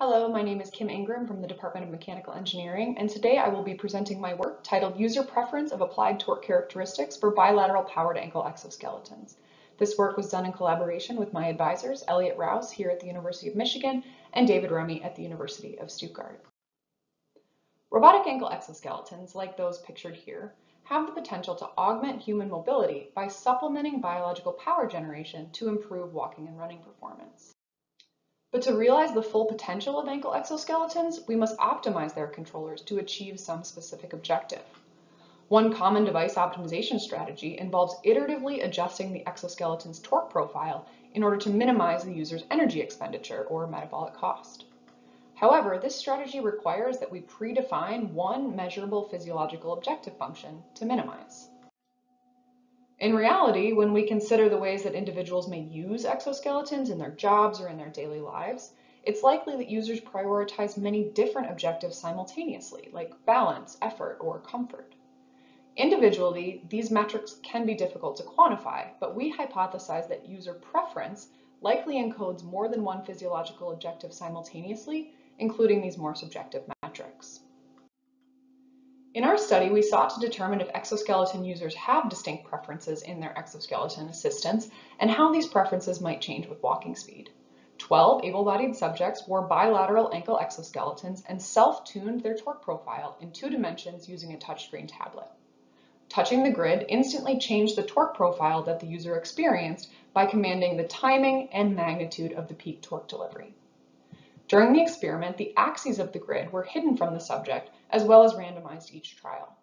Hello, my name is Kim Ingram from the Department of Mechanical Engineering, and today I will be presenting my work titled User Preference of Applied Torque Characteristics for Bilateral Powered Ankle Exoskeletons. This work was done in collaboration with my advisors, Elliot Rouse here at the University of Michigan and David Remy at the University of Stuttgart. Robotic ankle exoskeletons, like those pictured here, have the potential to augment human mobility by supplementing biological power generation to improve walking and running performance. But to realize the full potential of ankle exoskeletons, we must optimize their controllers to achieve some specific objective. One common device optimization strategy involves iteratively adjusting the exoskeleton's torque profile in order to minimize the user's energy expenditure or metabolic cost. However, this strategy requires that we predefine one measurable physiological objective function to minimize. In reality, when we consider the ways that individuals may use exoskeletons in their jobs or in their daily lives, it's likely that users prioritize many different objectives simultaneously, like balance, effort, or comfort. Individually, these metrics can be difficult to quantify, but we hypothesize that user preference likely encodes more than one physiological objective simultaneously, including these more subjective metrics. In our study, we sought to determine if exoskeleton users have distinct preferences in their exoskeleton assistance and how these preferences might change with walking speed. 12 able-bodied subjects wore bilateral ankle exoskeletons and self-tuned their torque profile in 2 dimensions using a touchscreen tablet. Touching the grid instantly changed the torque profile that the user experienced by commanding the timing and magnitude of the peak torque delivery. During the experiment, the axes of the grid were hidden from the subject as well as randomized each trial.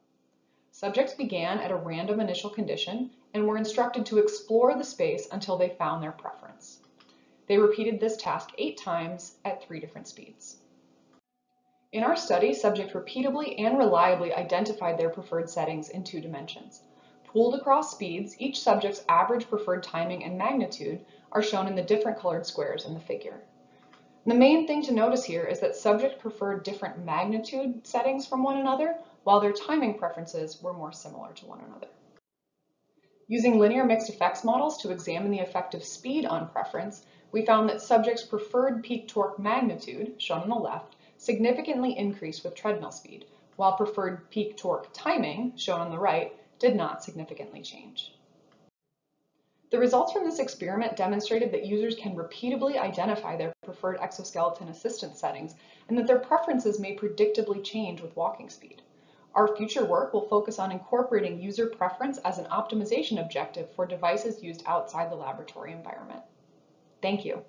Subjects began at a random initial condition and were instructed to explore the space until they found their preference. They repeated this task 8 times at 3 different speeds. In our study, subjects repeatedly and reliably identified their preferred settings in 2 dimensions. Pooled across speeds, each subject's average preferred timing and magnitude are shown in the different colored squares in the figure. The main thing to notice here is that subjects preferred different magnitude settings from one another, while their timing preferences were more similar to one another. Using linear mixed effects models to examine the effect of speed on preference, we found that subjects' preferred peak torque magnitude, shown on the left, significantly increased with treadmill speed, while preferred peak torque timing, shown on the right, did not significantly change. The results from this experiment demonstrated that users can repeatedly identify their preferred exoskeleton assistance settings and that their preferences may predictably change with walking speed. Our future work will focus on incorporating user preference as an optimization objective for devices used outside the laboratory environment. Thank you.